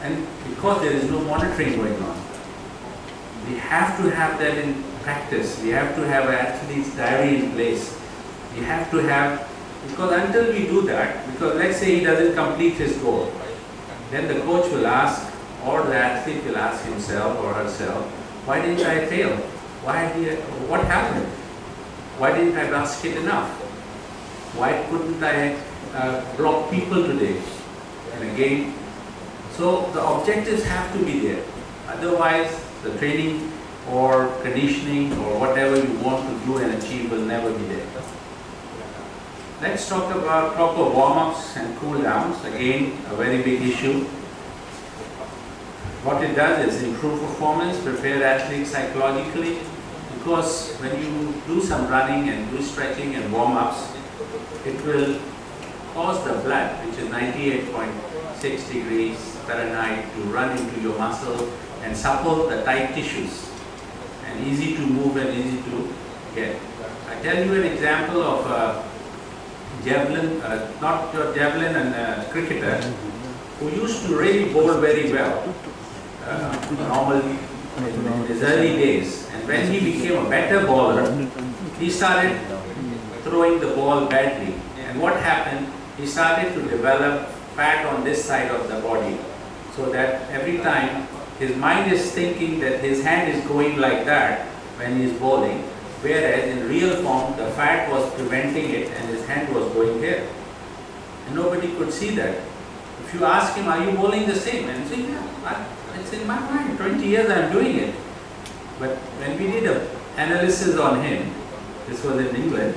And because there is no monitoring going on, we have to have that in practice. We have to have an athlete's diary in place. We have to have, because until we do that, because let's say he doesn't complete his goal, then the coach will ask, or the athlete will ask himself or herself, why didn't I fail? What happened? Why didn't I basket enough? Why couldn't I block people today in a game? So the objectives have to be there. Otherwise, the training or conditioning or whatever you want to do and achieve will never be there. Let's talk about proper warm-ups and cool-downs. Again, a very big issue. What it does is improve performance, prepare athletes psychologically, because when you do some running and do stretching and warm-ups, it will cause the blood, which is 98.6 degrees Fahrenheit, to run into your muscle and supple the tight tissues, and easy to move and easy to get. I tell you an example of a javelin, not your javelin, and a cricketer who used to really bowl very well, normally in his early days. And when he became a better bowler, he started throwing the ball badly. And what happened? He started to develop fat on this side of the body, so that every time his mind is thinking that his hand is going like that when he is bowling, whereas in real form the fat was preventing it and his hand was going here. And nobody could see that. If you ask him, are you bowling the same? And he said, yeah, it's in my mind, 20 years I am doing it. But when we did an analysis on him, this was in England,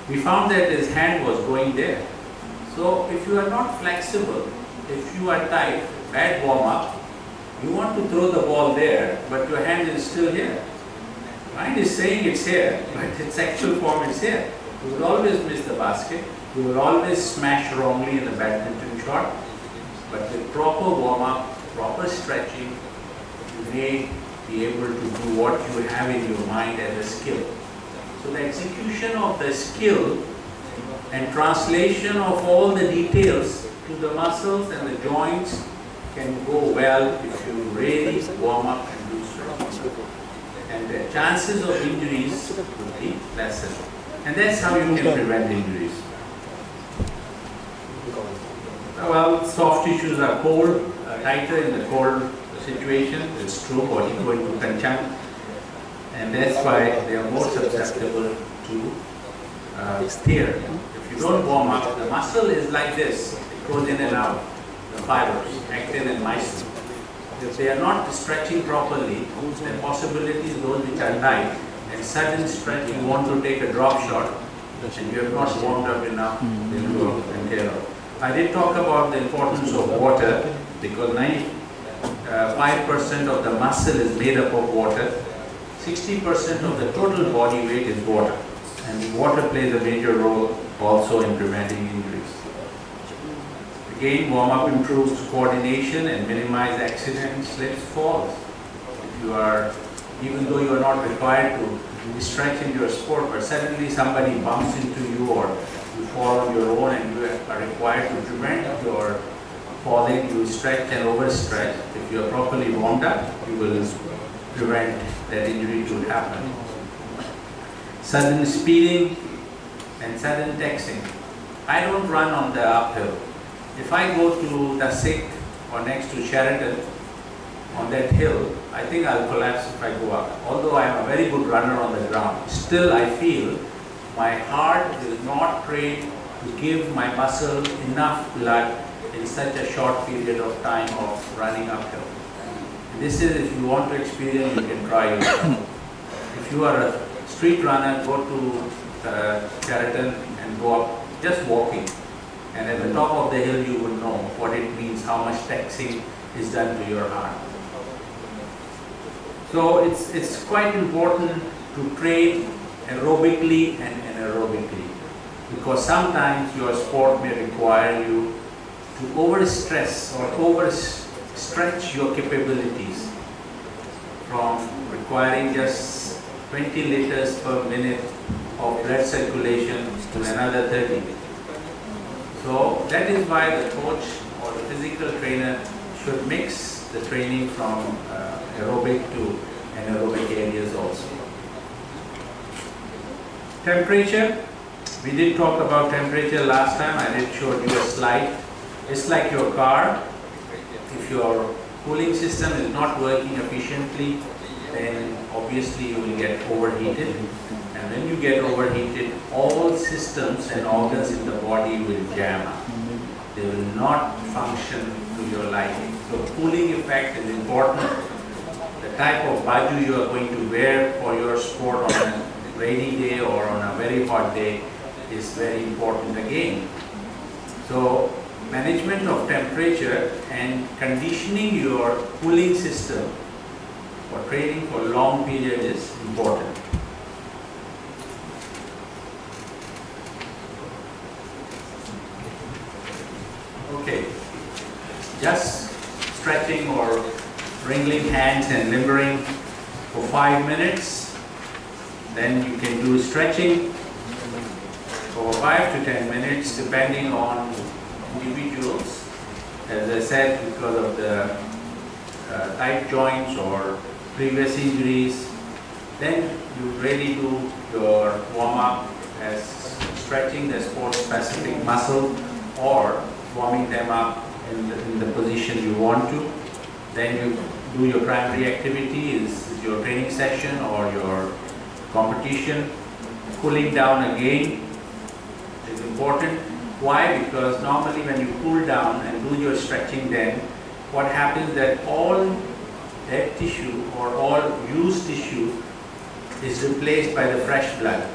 we found that his hand was going there. So if you are not flexible, if you are tight, bad warm-up, you want to throw the ball there, but your hand is still here. Mind is saying it's here, but its actual form is here. You will always miss the basket. You will always smash wrongly in the badminton shot. But with proper warm-up, proper stretching, you may be able to do what you have in your mind as a skill. So the execution of the skill and translation of all the details to the muscles and the joints can go well if you really warm up and do stretching. And the chances of injuries will be lesser. And that's how you can prevent injuries. Well, soft tissues are cold, tighter in the cold situation. It's true, body going to conjunct. And that's why they are more susceptible to tear. If you don't warm up, the muscle is like this. It goes in and out. The fibers, actin and myosin. If they are not stretching properly, the possibilities, those which are tight, and sudden stretch, you want to take a drop shot, and you have not warmed up enough, they will go and tear out. I did talk about the importance of water, because 95% of the muscle is made up of water. 60% of the total body weight is water, and water plays a major role also in preventing injuries. Again, warm-up improves coordination and minimize accidents, slips, falls. If you are, even though you are not required to stretch in your sport, but suddenly somebody bumps into you or you fall on your own and you are required to prevent your falling, you stretch and overstretch. If you are properly warmed up, you will prevent that injury to happen. Sudden speeding and sudden texting. I don't run on the uphill. If I go to Nasik or next to Sheraton on that hill, I think I'll collapse if I go up. Although I am a very good runner on the ground, still I feel my heart is not trained to give my muscle enough blood in such a short period of time of running uphill. This is, if you want to experience, you can try yourself. If you are a street runner, go to Sheraton and go up just walking. And at the top of the hill, you will know what it means, how much taxing is done to your heart. So it's quite important to train aerobically and anaerobically, because sometimes your sport may require you to overstress or overstretch your capabilities from requiring just 20 liters per minute of blood circulation to another 30. So that is why the coach or the physical trainer should mix the training from aerobic to anaerobic areas also. Temperature. We did talk about temperature last time. I did show you a slide. It's like your car. If your cooling system is not working efficiently, then obviously you will get overheated. And when you get overheated, all systems and organs in the body will jam up. They will not function to your liking. So cooling effect is important. The type of baju you are going to wear for your sport on a rainy day or on a very hot day is very important again. So management of temperature and conditioning your cooling system for training for long period is important. Okay, just stretching or wringing hands and limbering for 5 minutes. Then you can do stretching for 5 to 10 minutes depending on individuals. As I said, because of the tight joints or previous injuries, then you really do your warm-up as stretching the sport-specific muscle or warming them up in the position you want to. Then you do your primary activity, is your training session or your competition. Cooling down again is important. Why? Because normally when you cool down and do your stretching, then what happens that all dead tissue or all used tissue is replaced by the fresh blood.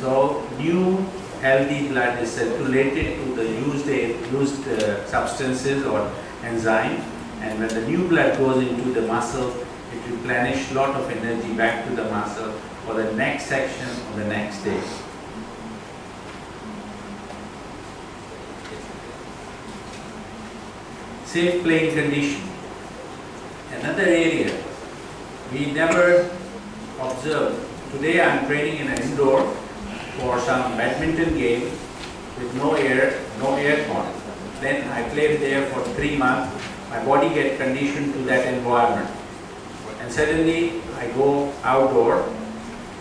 So new healthy blood is circulated to the used substances or enzyme, and when the new blood goes into the muscle, it replenishes a lot of energy back to the muscle for the next section or the next day. Safe playing condition. Another area we never observed. Today I am training in an indoor for some badminton game with no aircon. Then I played there for 3 months. My body gets conditioned to that environment. And suddenly I go outdoor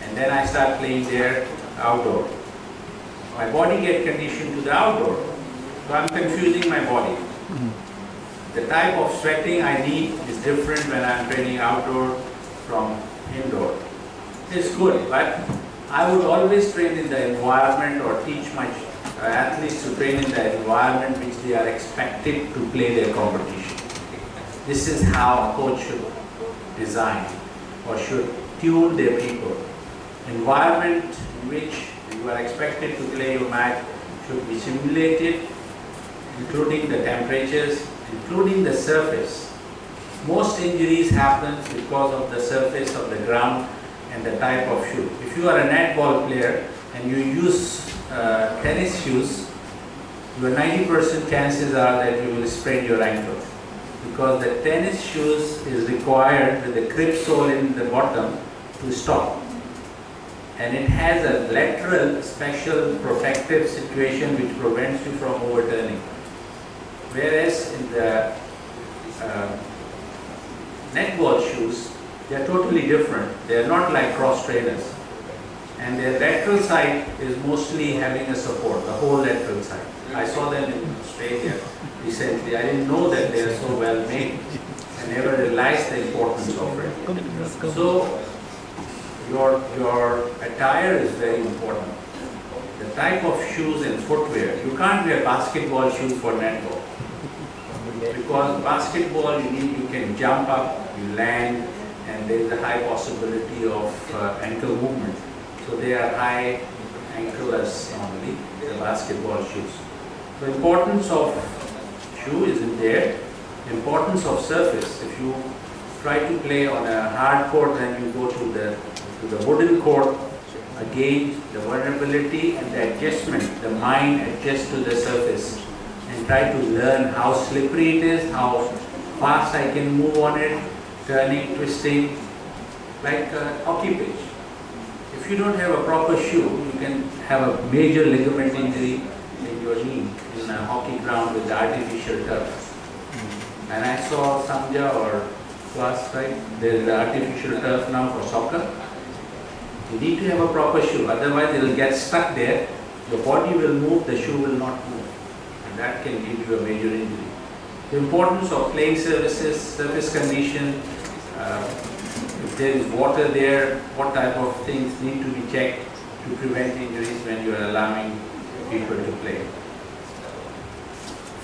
and then I start playing there outdoor. My body gets conditioned to the outdoor. So I am confusing my body. The type of sweating I need is different when I am training outdoor from indoor. It's good, but I would always train in the environment or teach my athletes to train in the environment which they are expected to play their competition. This is how a coach should design or should tune their people. Environment in which you are expected to play your match should be simulated, including the temperatures, including the surface. Most injuries happen because of the surface of the ground and the type of shoe. If you are a netball player and you use tennis shoes, your 90% chances are that you will sprain your ankle, because the tennis shoes is required with the grip sole in the bottom to stop, and it has a lateral special protective situation which prevents you from overturning. Whereas in the netball shoes, they are totally different. They are not like cross trainers, and their lateral side is mostly having a support, the whole lateral side. I saw them in Australia recently. I didn't know that they are so well made. I never realized the importance of it. So your attire is very important. The type of shoes and footwear. You can't wear basketball shoes for netball, because basketball you can jump up, you land, and there is a high possibility of ankle movement. So they are high anklers normally, the basketball shoes. The importance of shoe isn't there. The importance of surface. If you try to play on a hard court, then you go to the wooden court. Again, the vulnerability and the adjustment, the mind adjusts to the surface and try to learn how slippery it is, how fast I can move on it, turning, twisting, like a hockey pitch. If you don't have a proper shoe, you can have a major ligament injury in your knee in a hockey ground with the artificial turf. And I saw Samja or class, right? There's the artificial turf now for soccer. You need to have a proper shoe, otherwise it will get stuck there. Your body will move, the shoe will not move. And that can give you a major injury. The importance of playing surfaces, surface condition, if there is water there, what type of things need to be checked to prevent injuries when you are allowing people to play.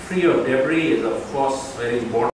Free of debris is of course very important.